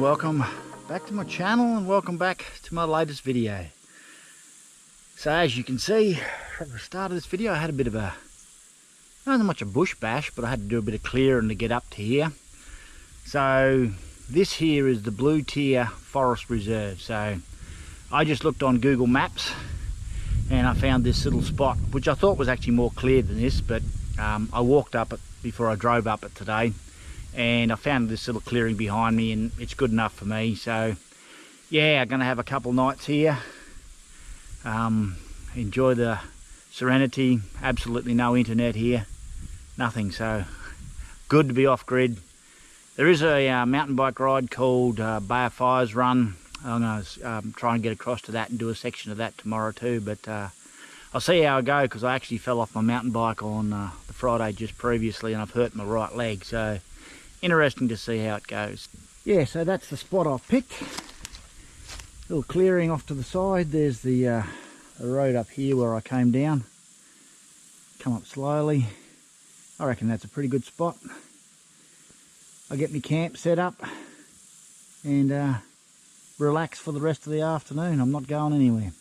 and welcome back to my channel and welcome back to my latest video. So as you can see from the start of this video, I had a bit of a, not much a bush bash, but I had to do a bit of clearing to get up to here. So this here is the Blue Tier Forest Reserve. So I just looked on Google Maps and I found this little spot, which I thought was actually more clear than this, but I walked up it before I drove up it today, and I found this little clearing behind me, and it's good enough for me. So yeah, I'm gonna have a couple nights here, enjoy the serenity. Absolutely no internet here, nothing, so good to be off grid. There is a mountain bike ride called Bay of Fires Run. I'm gonna try and get across to that and do a section of that tomorrow too, but I'll see how I go, because I actually fell off my mountain bike on the Friday just previously and I've hurt my right leg, so interesting to see how it goes. Yeah, so that's the spot I've picked. Little clearing off to the side. There's the road up here where I came down. Come up slowly. I reckon that's a pretty good spot. I'll get my camp set up and relax for the rest of the afternoon. I'm not going anywhere.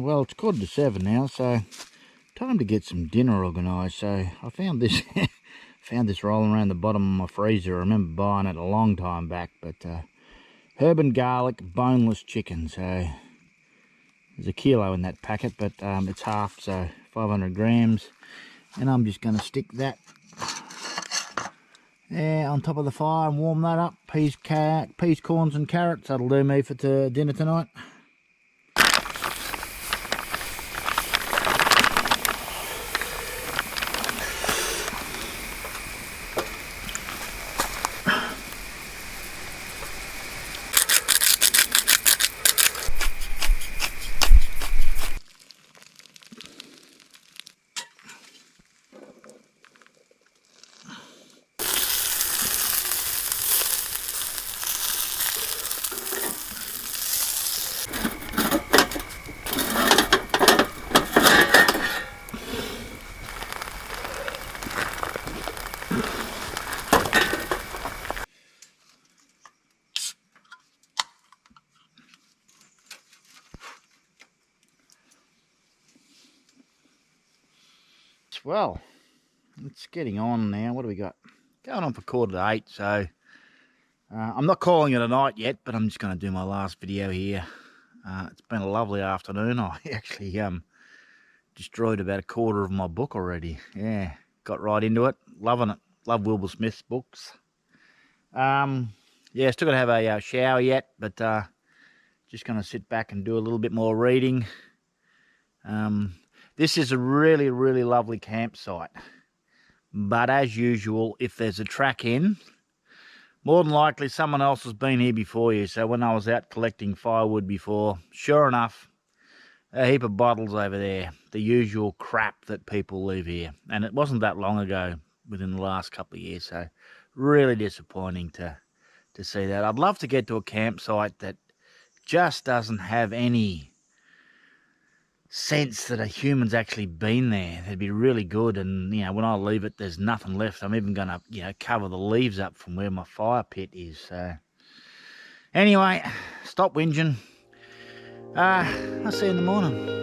Well, it's 7:15 now, so time to get some dinner organised. So I found this found this rolling around the bottom of my freezer. I remember buying it a long time back, but herb and garlic boneless chicken. So there's a kilo in that packet, but it's half, so 500 grams, and I'm just going to stick that there on top of the fire and warm that up. Peas, corns and carrots, that'll do me for dinner tonight. Well, it's getting on now. What do we got? Going on for 7:45, so I'm not calling it a night yet, but I'm just going to do my last video here. It's been a lovely afternoon. I actually destroyed about a quarter of my book already. Yeah, got right into it. Loving it. Love Wilbur Smith's books. Yeah, still got to have a shower yet, but Just going to sit back and do a little bit more reading. This is a really, really lovely campsite. But as usual, if there's a track in, more than likely someone else has been here before you. So when I was out collecting firewood before, sure enough, a heap of bottles over there. The usual crap that people leave here. And it wasn't that long ago, within the last couple of years. So really disappointing to see that. I'd love to get to a campsite that just doesn't have any sense that a human's actually been there. That'd be really good. And you know, when I leave it, there's nothing left. I'm even gonna, you know, cover the leaves up from where my fire pit is. So anyway, stop whinging. I'll see you in the morning.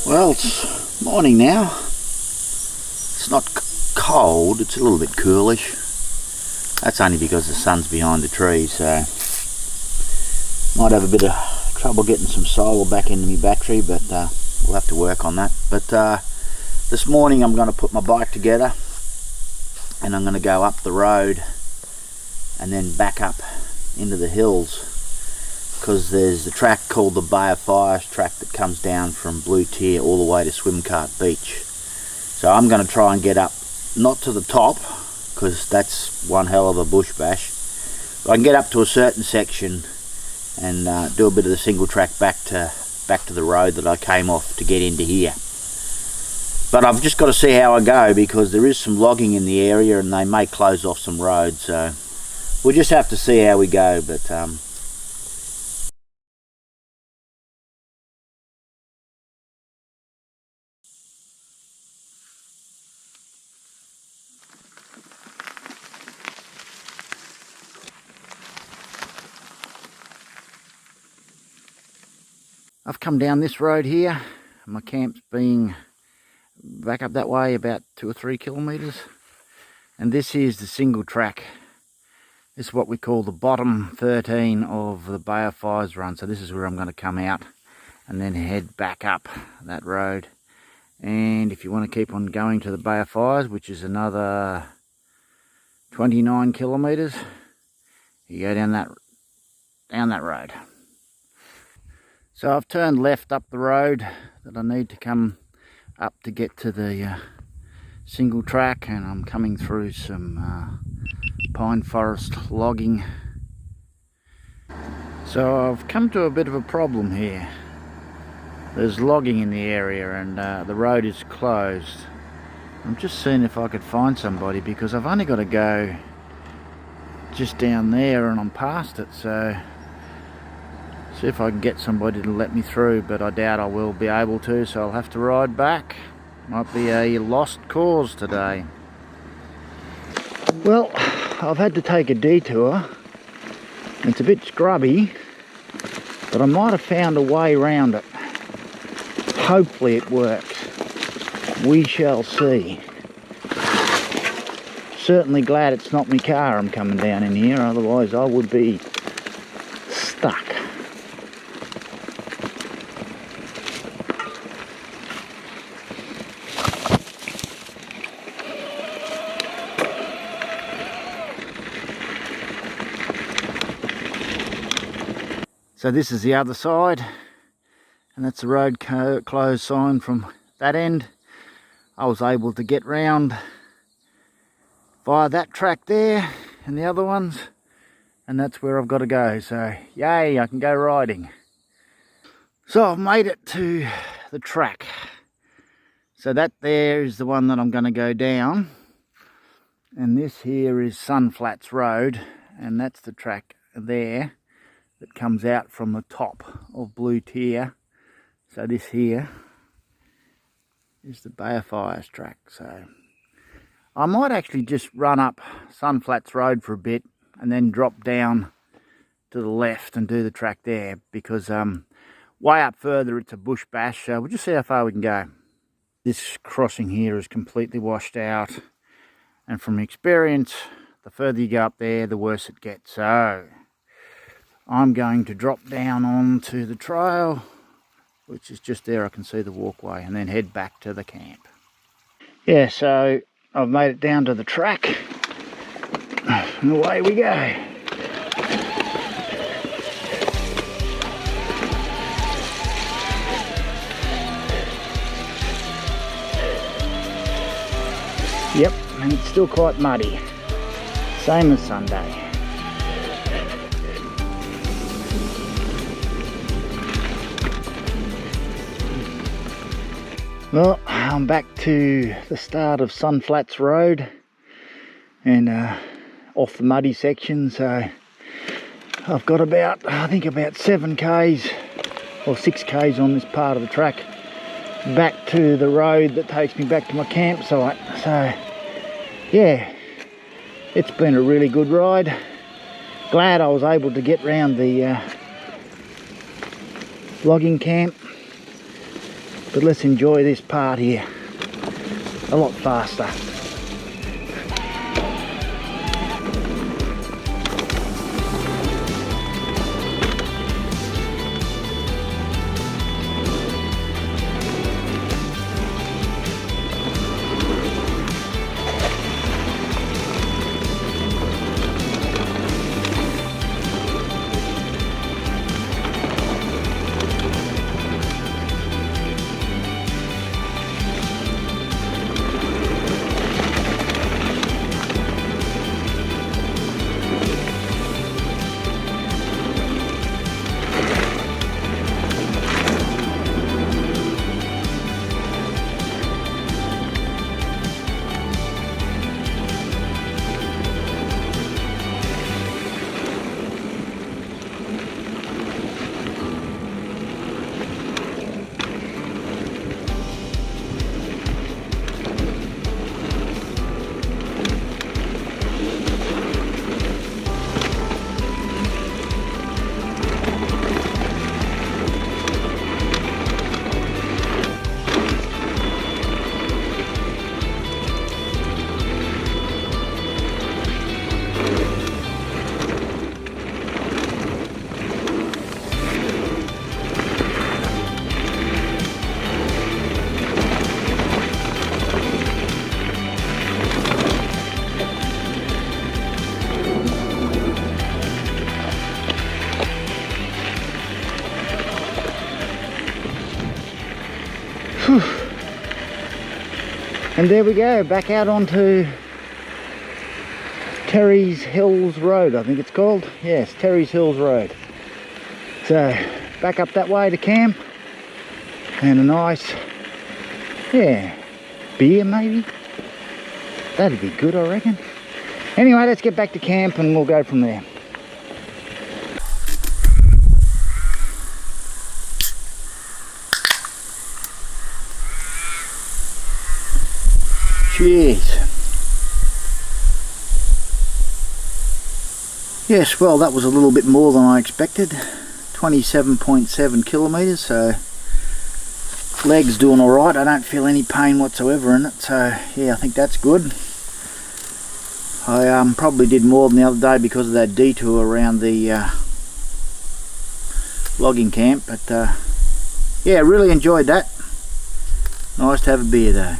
Well, it's morning now. It's not cold, it's a little bit coolish. That's only because the sun's behind the trees, so might have a bit of trouble getting some solar back into my battery, but we'll have to work on that. But this morning I'm going to put my bike together and I'm going to go up the road and then back up into the hills, because there's the track called the Bay of Fires track that comes down from Blue Tier all the way to Swimcart Beach. So I'm going to try and get up, not to the top, because that's one hell of a bush bash, but I can get up to a certain section and do a bit of the single track back to the road that I came off to get into here. But I've just got to see how I go, because there is some logging in the area and they may close off some roads, so we'll just have to see how we go. But I've come down this road here. My camp's being back up that way about 2 or 3 kilometres, and this is the single track. This is what we call the bottom 13 of the Bay of Fires run. So this is where I'm going to come out and then head back up that road. And if you want to keep on going to the Bay of Fires, which is another 29 kilometres, you go down that road. So I've turned left up the road that I need to come up to get to the single track, and I'm coming through some pine forest logging. So I've come to a bit of a problem here. There's logging in the area and the road is closed. I'm just seeing if I could find somebody, because I've only got to go just down there and I'm past it. So see if I can get somebody to let me through, but I doubt I will be able to, so I'll have to ride back. Might be a lost cause today. Well, I've had to take a detour. It's a bit scrubby, but I might have found a way around it. Hopefully it works. We shall see. certainly glad it's not my car I'm coming down in here, otherwise I would be stuck. So this is the other side, and that's the road closed sign from that end. I was able to get round via that track there and the other ones, and that's where I've got to go. So yay, I can go riding. So I've made it to the track. So that there is the one that I'm going to go down, and this here is Sunflats Road, and that's the track there that comes out from the top of Blue Tier. So this here is the Bay of Fires track. So I might actually just run up Sunflats Road for a bit and then drop down to the left and do the track there, because way up further it's a bush bash, so we'll just see how far we can go. This crossing here is completely washed out, and from experience, the further you go up there, the worse it gets. So I'm going to drop down onto the trail, which is just there. I can see the walkway, and then head back to the camp. Yeah, so I've made it down to the track, and away we go. Yep, and it's still quite muddy, same as Sunday. Well, I'm back to the start of Sunflats Road and off the muddy section, so I've got about, I think about 7 k's or 6 k's on this part of the track back to the road that takes me back to my campsite. So yeah, it's been a really good ride. Glad I was able to get round the logging camp. But let's enjoy this part here a lot faster. And there we go, back out onto Terry's Hills Road, I think it's called. Yes, Terry's Hills Road. So back up that way to camp, and a nice, yeah, beer maybe. That'd be good, I reckon. Anyway, let's get back to camp and we'll go from there. Jeez. Yes, well, that was a little bit more than I expected. 27.7 kilometres, so leg's doing alright. I don't feel any pain whatsoever in it, so yeah, I think that's good. I probably did more than the other day because of that detour around the logging camp, but yeah, really enjoyed that. Nice to have a beer though.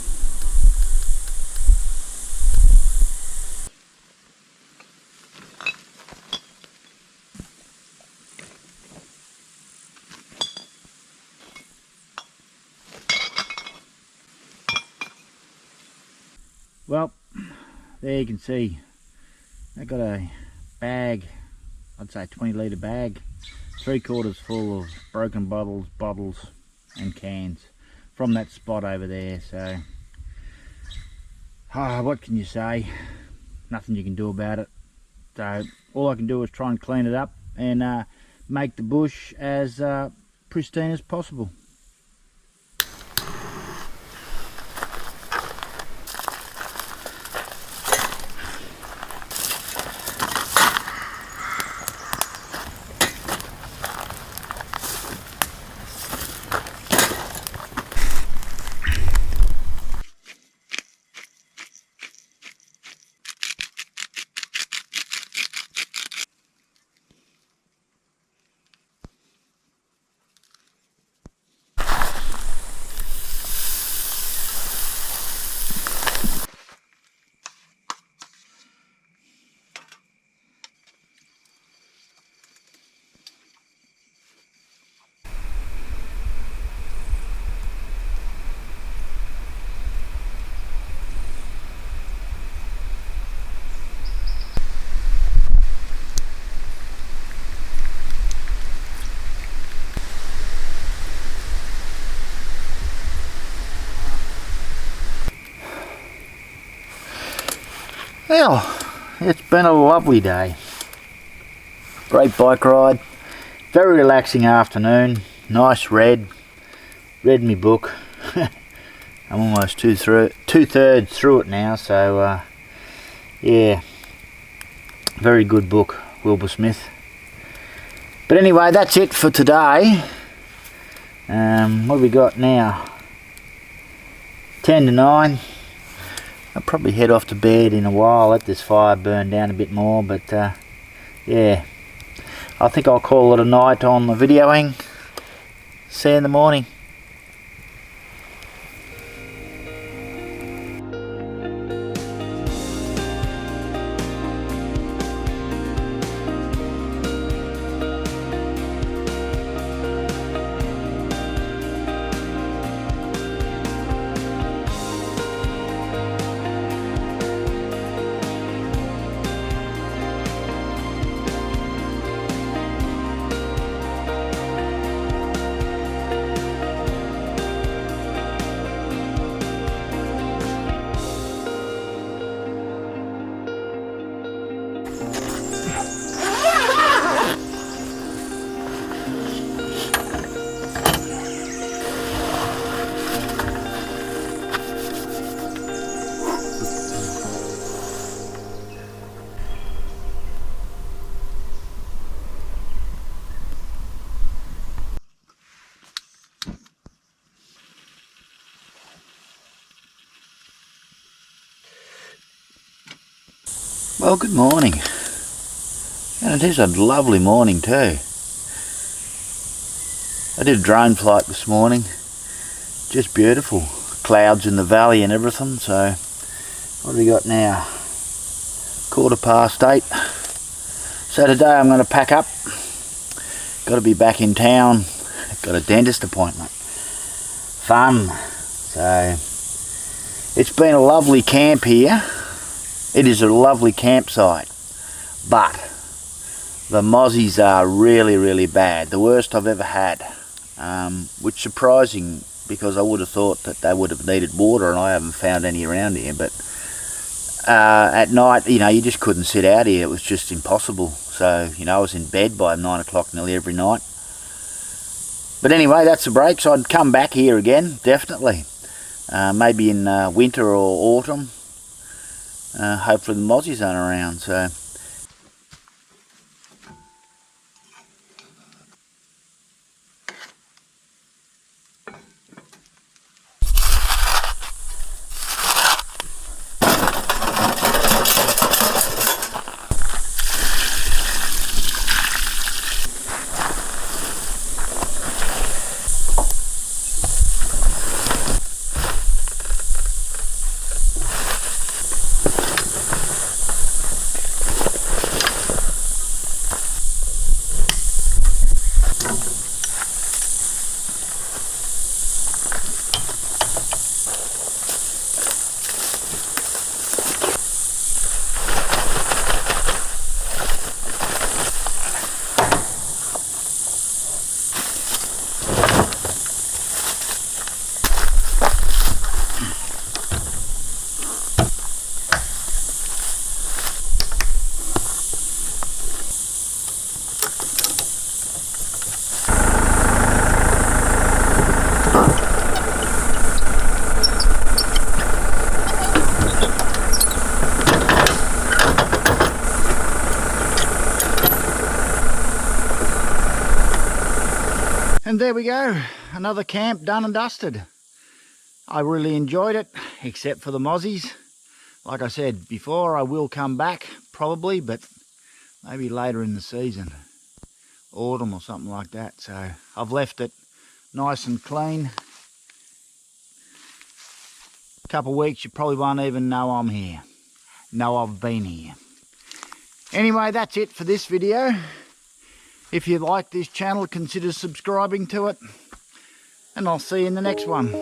Well, there you can see I got a bag, I'd say 20-litre bag, 3/4 full of broken bottles and cans from that spot over there. So what can you say? Nothing you can do about it. So all I can do is try and clean it up and make the bush as pristine as possible. Well, it's been a lovely day. Great bike ride, very relaxing afternoon, nice read me book. I'm almost two-thirds through it now, so yeah, very good book, Wilbur Smith. But anyway, that's it for today. What have we got now? 10 to 9. I'll probably head off to bed in a while, let this fire burn down a bit more, but yeah, I think I'll call it a night on the videoing. See you in the morning. Well, good morning, and it is a lovely morning too. I did a drone flight this morning, just beautiful, clouds in the valley and everything. So what have we got now? 8:15. So today I'm going to pack up, got to be back in town, got a dentist appointment. Fun. So it's been a lovely camp here. It is a lovely campsite, but the mozzies are really bad, the worst I've ever had, which is surprising because I would have thought that they would have needed water, and I haven't found any around here. But at night, you know, you just couldn't sit out here, it was just impossible. So, you know, I was in bed by 9 o'clock nearly every night. But anyway, that's the break, so I'd come back here again, definitely, maybe in winter or autumn. Hopefully the mozzies aren't around. So there we go. Another camp done and dusted. I really enjoyed it, except for the mozzies. Like I said before, I will come back probably, but maybe later in the season. Autumn or something like that. So I've left it nice and clean. A couple of weeks, you probably won't even know I'm here. Know I've been here. Anyway, that's it for this video. If you like this channel, consider subscribing to it. And I'll see you in the next one.